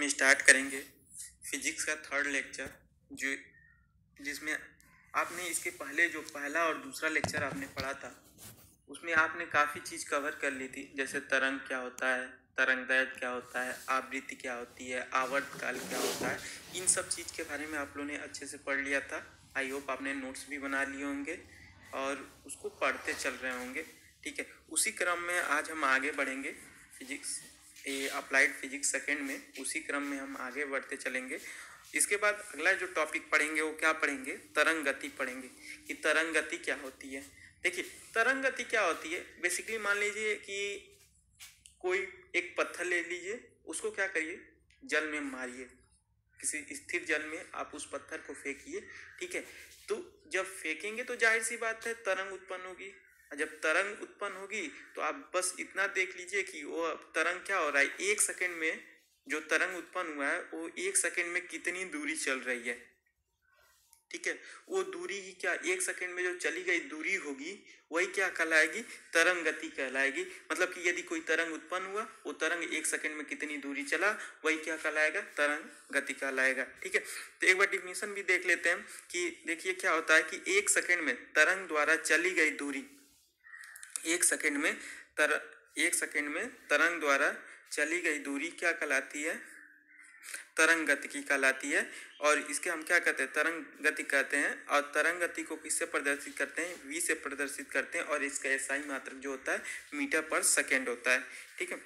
हम स्टार्ट करेंगे फिजिक्स का थर्ड लेक्चर, जो जिसमें आपने इसके पहले जो पहला और दूसरा लेक्चर आपने पढ़ा था उसमें आपने काफ़ी चीज़ कवर कर ली थी, जैसे तरंग क्या होता है, तरंगदैर्घ्य क्या होता है, आवृत्ति क्या होती है, आवर्तकाल क्या होता है। इन सब चीज़ के बारे में आप लोगों ने अच्छे से पढ़ लिया था। आई होप आपने नोट्स भी बना लिए होंगे और उसको पढ़ते चल रहे होंगे। ठीक है, उसी क्रम में आज हम आगे बढ़ेंगे। फिजिक्स अप्लाइड फिजिक्स सेकेंड में उसी क्रम में हम आगे बढ़ते चलेंगे। इसके बाद अगला जो टॉपिक पढ़ेंगे वो क्या पढ़ेंगे, तरंग गति पढ़ेंगे कि तरंग गति क्या होती है। देखिए, तरंग गति क्या होती है, बेसिकली मान लीजिए कि कोई एक पत्थर ले लीजिए, उसको क्या करिए, जल में मारिए, किसी स्थिर जल में आप उस पत्थर को फेंकिए। ठीक है, तो जब फेंकेंगे तो जाहिर सी बात है तरंग उत्पन्न होगी। जब तरंग उत्पन्न होगी तो आप बस इतना देख लीजिए कि वो तरंग क्या हो रहा है, एक सेकंड में जो तरंग उत्पन्न हुआ है वो एक सेकंड में कितनी दूरी चल रही है। ठीक है, वो दूरी ही क्या, एक सेकंड में जो चली गई दूरी होगी वही क्या कहलाएगी, तरंग गति कहलाएगी। मतलब कि यदि कोई तरंग उत्पन्न हुआ, वो तरंग एक सेकंड में कितनी दूरी चला, वही क्या कहलाएगा, तरंग गति कहलाएगा। ठीक है, तो एक बार डिफिनेशन भी देख लेते हैं कि देखिए क्या होता है कि एक सेकंड में तरंग द्वारा चली गई दूरी, एक सेकंड में तरंग द्वारा चली गई दूरी क्या कहलाती है, तरंग गति की कहलाती है। और इसके हम क्या कहते हैं, तरंग गति कहते हैं। और तरंग गति को किससे प्रदर्शित करते हैं, v से प्रदर्शित करते हैं। और इसका एसआई मात्रक जो होता है मीटर पर सेकेंड होता है। ठीक है,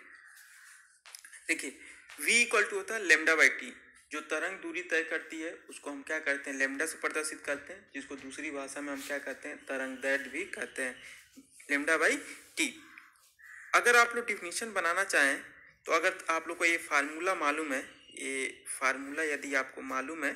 देखिए v इक्वल टू होता है लेमडा बाई टी। जो तरंग दूरी तय करती है उसको हम क्या करते हैं, लेमडा से प्रदर्शित करते हैं, जिसको दूसरी भाषा में हम क्या कहते हैं, तरंगदैर्घ्य भी कहते हैं, लेमडा बाई टी। अगर आप लोग डिफिनीशन बनाना चाहें तो अगर आप लोग को ये फार्मूला मालूम है, ये फार्मूला यदि आपको मालूम है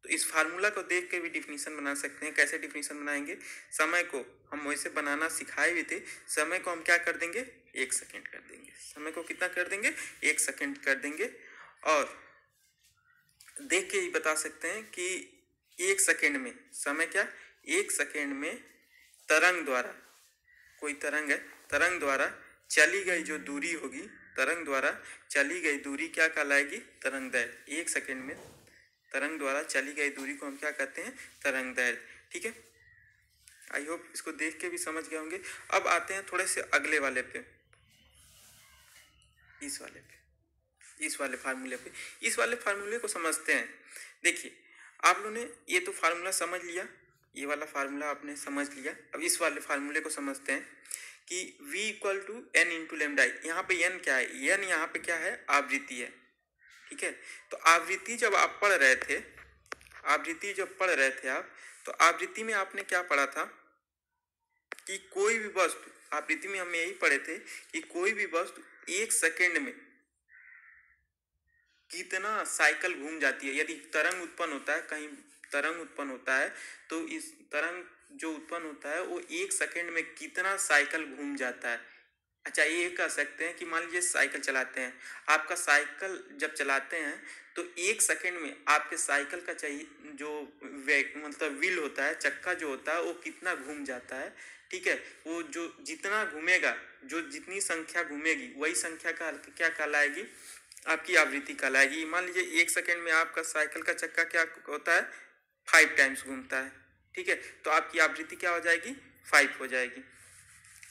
तो इस फार्मूला को देख के भी डिफिनीशन बना सकते हैं। कैसे डिफिनीशन बनाएंगे, समय को हम वैसे बनाना सिखाए भी थे। समय को हम क्या कर देंगे, 1 सेकेंड कर देंगे। समय को कितना कर देंगे, 1 सेकेंड कर देंगे। और देख के ही बता सकते हैं कि 1 सेकेंड में समय क्या, 1 सेकेंड में तरंग द्वारा, कोई तरंग है, तरंग द्वारा चली गई जो दूरी होगी, तरंग द्वारा चली गई दूरी क्या कहलाएगी, तरंगदैर्घ्य। 1 सेकेंड में तरंग द्वारा चली गई दूरी को हम क्या कहते हैं, तरंगदैर्घ्य। ठीक है, आई होप इसको देख के भी समझ गए होंगे। अब आते हैं थोड़े से अगले वाले पे, इस वाले फार्मूले पे। इस वाले फार्मूले को समझते हैं। देखिए, आप लोगों ने ये तो फार्मूला समझ लिया, ये वाला फार्मूला आपने समझ लिया। अब इस वाले फार्मूले को समझते हैं कि v equal to n into lambda. यहाँ पे n क्या है, n यहाँ पे क्या है, आवृत्ति है। ठीक है, तो आवृत्ति जब आप पढ़ रहे थे, आप, तो आवृत्ति में आपने क्या पढ़ा था कि कोई भी वस्तु, आवृत्ति में हम यही पढ़े थे कि कोई भी वस्तु 1 सेकेंड में कितना साइकिल घूम जाती है। यदि तरंग उत्पन्न होता है, कहीं तरंग उत्पन्न होता है, तो इस तरंग जो उत्पन्न होता है वो 1 सेकेंड में कितना साइकिल घूम जाता है। अच्छा, ये कह सकते हैं कि मान लीजिए साइकिल चलाते हैं, आपका साइकिल जब चलाते हैं तो 1 सेकेंड में आपके साइकिल का चाहिए जो मतलब व्हील होता है, चक्का जो होता है, वो कितना घूम जाता है। ठीक है, वो जो जितना घूमेगा, जो जितनी संख्या घूमेगी वही संख्या का क्या कहलाएगी, आपकी आवृत्ति कहलाएगी। मान लीजिए 1 सेकेंड में आपका साइकिल का चक्का क्या होता है, 5 टाइम्स घूमता है। ठीक है, तो आपकी आवृत्ति क्या हो जाएगी, 5 हो जाएगी।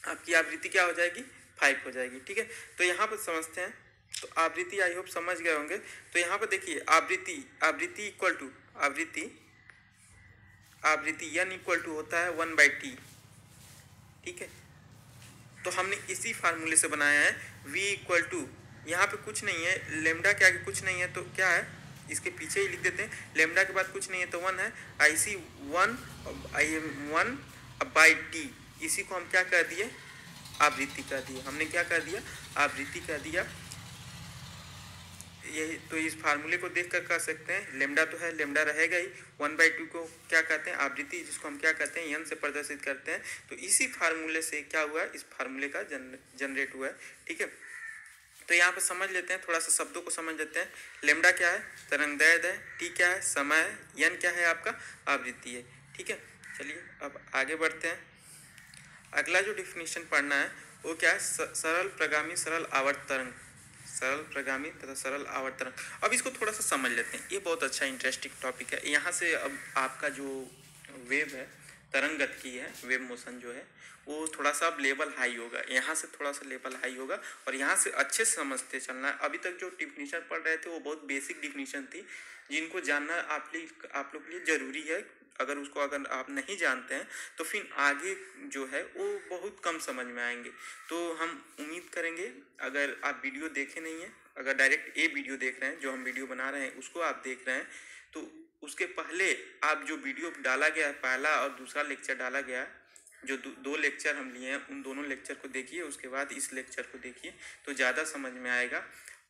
आपकी आवृत्ति क्या हो जाएगी, 5 हो जाएगी। ठीक है, तो यहाँ पर समझते हैं। तो आवृत्ति आई होप समझ गए होंगे। तो यहाँ पर देखिए आवृत्ति इक्वल टू आवृत्ति n इक्वल टू होता है 1/t। ठीक है, तो हमने इसी फार्मूले से बनाया है। v इक्वल टू, यहाँ पे कुछ नहीं है, लेमडा के आगे कुछ नहीं है तो क्या है, इसके पीछे ही लिख देते हैं। लेमडा के बाद कुछ नहीं है तो 1 है, IC 1/t। इसी को हम क्या कर दिए, आवृत्ति कर दिए। हमने क्या कर दिया, आवृत्ति कर दिया। यही तो इस फार्मूले को देख कर कह सकते हैं, लेमडा तो है, लेमडा रहेगा ही। 1/2 को क्या कहते हैं, आवृत्ति, जिसको हम क्या कहते हैं, n से प्रदर्शित करते हैं। तो इसी फार्मूले से क्या हुआ, इस फार्मूले का जनरेट हुआ है। ठीक है, तो यहाँ पर समझ लेते हैं, थोड़ा सा शब्दों को समझ लेते हैं। लेमडा क्या है, तरंगदैर्घ्य है, टी क्या है, समय है, n क्या है, आपका आवृत्ति है। ठीक है, चलिए अब आगे बढ़ते हैं। अगला जो डिफिनीशन पढ़ना है वो क्या है, सरल प्रगामी सरल आवर्त तरंग। सरल प्रगामी तथा सरल आवर्त तरंग। अब इसको थोड़ा सा समझ लेते हैं, ये बहुत अच्छा इंटरेस्टिंग टॉपिक है। यहाँ से अब आपका जो वेव है, तरंग गति है, वेव मोशन जो है वो थोड़ा सा अब लेवल हाई होगा, यहाँ से थोड़ा सा लेवल हाई होगा और यहाँ से अच्छे से समझते चलना है। अभी तक जो डिफिनीशन पढ़ रहे थे वो बहुत बेसिक डिफिनीशन थी, जिनको जानना आप लोग के लिए ज़रूरी है। अगर उसको अगर आप नहीं जानते हैं तो फिर आगे जो है वो बहुत कम समझ में आएंगे। तो हम उम्मीद करेंगे, अगर आप वीडियो देखे नहीं हैं, अगर डायरेक्ट ये वीडियो देख रहे हैं, जो हम वीडियो बना रहे हैं उसको आप देख रहे हैं, तो उसके पहले आप जो वीडियो डाला गया, पहला और दूसरा लेक्चर डाला गया, जो दो लेक्चर हम लिए हैं, उन दोनों लेक्चर को देखिए, उसके बाद इस लेक्चर को देखिए तो ज़्यादा समझ में आएगा।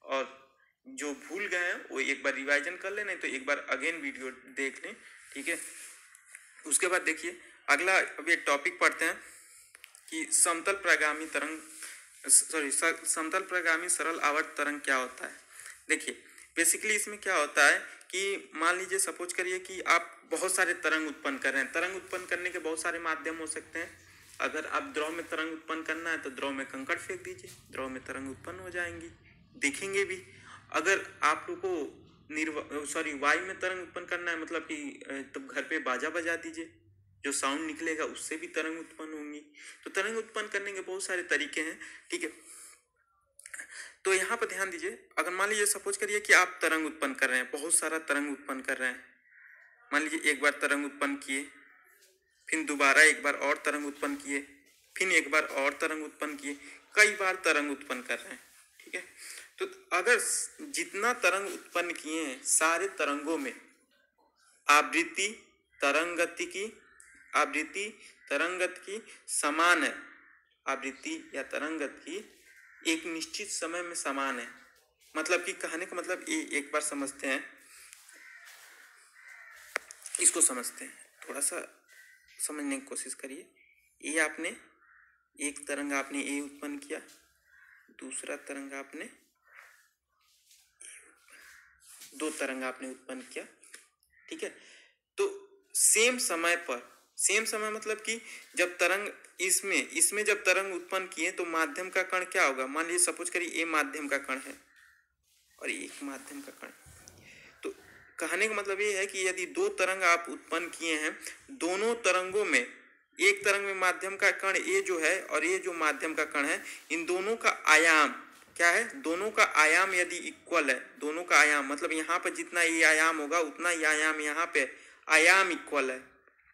और जो भूल गए हैं वो एक बार रिवाइजन कर लें, नहीं तो एक बार अगेन वीडियो देख लें, ठीक है। उसके बाद देखिए अगला, अब ये टॉपिक पढ़ते हैं कि समतल प्रगामी तरंग, समतल प्रगामी सरल आवर्त तरंग क्या होता है। देखिए बेसिकली इसमें क्या होता है कि मान लीजिए, सपोज करिए कि आप बहुत सारे तरंग उत्पन्न कर रहे हैं। तरंग उत्पन्न करने के बहुत सारे माध्यम हो सकते हैं। अगर आप द्रव में तरंग उत्पन्न करना है तो द्रव में कंकड़ फेंक दीजिए, द्रव में तरंग उत्पन्न हो जाएंगी, दिखेंगे भी। अगर आप लोग को वायु में तरंग उत्पन्न करना है, मतलब कि तब घर पे बाजा बजा दीजिए, जो साउंड निकलेगा उससे भी तरंग उत्पन्न होंगी। तो तरंग उत्पन्न करने के बहुत सारे तरीके हैं, ठीक है। तो यहाँ पर ध्यान दीजिए, अगर मान लीजिए सपोज करिए कि आप तरंग उत्पन्न कर रहे हैं, बहुत सारा तरंग उत्पन्न कर रहे हैं। मान लीजिए एक बार तरंग उत्पन्न किए, फिर दोबारा एक बार और तरंग उत्पन्न किए, फिर एक बार और तरंग उत्पन्न किए, कई बार तरंग उत्पन्न कर रहे हैं, ठीक है। तो अगर जितना तरंग उत्पन्न किए हैं, सारे तरंगों में आवृत्ति तरंगत की समान है, आवृत्ति या तरंगत की एक निश्चित समय में समान है। मतलब कि कहने का मतलब ये, एक बार समझते हैं, इसको समझते हैं, थोड़ा सा समझने की कोशिश करिए। ये आपने एक तरंग आपने ए उत्पन्न किया, दूसरा तरंग आपने, दो तरंग आपने उत्पन्न किया, ठीक है। तो सेम समय मतलब कि जब तरंग इसमें जब तरंग उत्पन्न किए तो माध्यम का कण क्या होगा। मान लीजिए सपोज करिए ए माध्यम का कण है और एक माध्यम का कण। तो कहने का मतलब ये है कि यदि दो तरंग आप उत्पन्न किए हैं, दोनों तरंगों में, एक तरंग में माध्यम का कण ए जो है और ये जो माध्यम का कण है, इन दोनों का आयाम क्या है, दोनों का आयाम यदि इक्वल है, दोनों का आयाम मतलब यहाँ पर जितना ये आयाम होगा उतना ही आयाम यहाँ पे आयाम इक्वल है।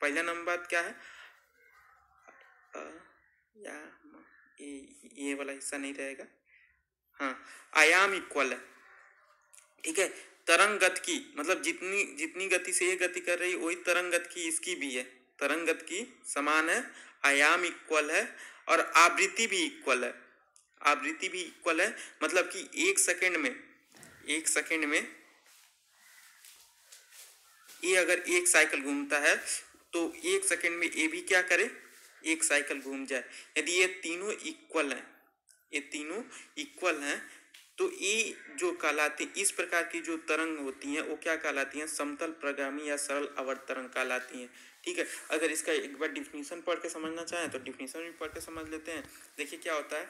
पहला नंबर बात क्या है, ये वाला हिस्सा नहीं रहेगा, हाँ, आयाम इक्वल है, ठीक है। तरंग गति की मतलब जितनी गति से ये गति कर रही है वही तरंग गति की इसकी भी है, तरंग गति की समान है, आयाम इक्वल है और आवृत्ति भी इक्वल है। आवृत्ति भी इक्वल है मतलब कि एक सेकंड में ये अगर एक साइकिल घूमता है तो एक सेकंड में ये भी क्या करे, एक साइकिल घूम जाए। यदि ये तीनों इक्वल हैं तो ये जो कहलाती, इस प्रकार की जो तरंग होती हैं वो क्या कहलाती हैं, समतल प्रगामी या सरल आवर्त तरंग कहलाती हैं, ठीक है। अगर इसका एक बार डिफिनीशन पढ़ के समझना चाहें तो डिफिनीशन भी पढ़ के समझ लेते हैं। देखिए क्या होता है,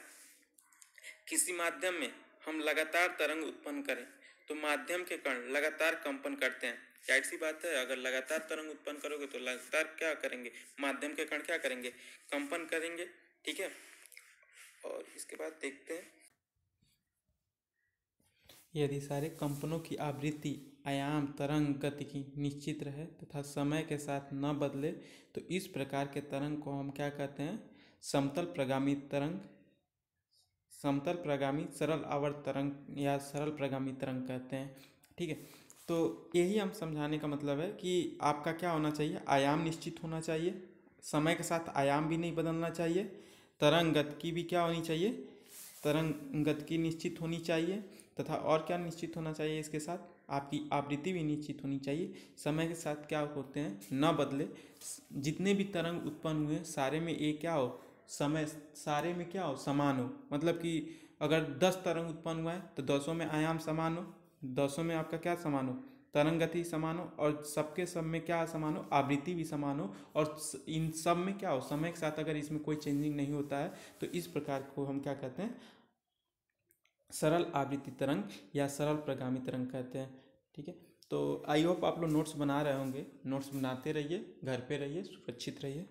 किसी माध्यम में हम लगातार तरंग उत्पन्न करें तो माध्यम के कण लगातार कंपन करते हैं। जाहिर सी बात है, अगर लगातार तरंग उत्पन्न करोगे तो लगातार क्या करेंगे, माध्यम के कण क्या करेंगे, कंपन करेंगे, ठीक है। और इसके बाद देखते हैं, यदि सारे कंपनों की आवृत्ति आयाम तरंग गति की निश्चित रहे तथा समय के साथ न बदले तो इस प्रकार के तरंग को हम क्या कहते हैं, समतल प्रगामी तरंग, समतल प्रगामी सरल आवर्त तरंग या सरल प्रगामी तरंग कहते हैं, ठीक है। तो यही हम समझाने का मतलब है कि आपका क्या होना चाहिए, आयाम निश्चित होना चाहिए, समय के साथ आयाम भी नहीं बदलना चाहिए, तरंग गति की भी क्या होनी चाहिए, तरंग गति की निश्चित होनी चाहिए तथा और क्या निश्चित होना चाहिए, इसके साथ आपकी आवृत्ति भी निश्चित होनी चाहिए। समय के साथ क्या होते हैं, न बदले, जितने भी तरंग उत्पन्न हुए सारे में एक क्या हो, समय सारे में क्या हो, समान हो। मतलब कि अगर 10 तरंग उत्पन्न हुआ है तो 10 में आयाम समान हो, 10 में आपका क्या समान हो, तरंग गति समान हो और सबके सब में क्या समान हो, आवृत्ति भी समान हो और इन सब में क्या हो, समय के साथ अगर इसमें कोई चेंजिंग नहीं होता है तो इस प्रकार को हम क्या कहते हैं, सरल आवृत्ति तरंग या सरल प्रगामी तरंग कहते हैं। ठीक है, तो आई होप आप लोग नोट्स बना रहे होंगे। नोट्स बनाते रहिए, घर पे रहिए, सुरक्षित रहिए।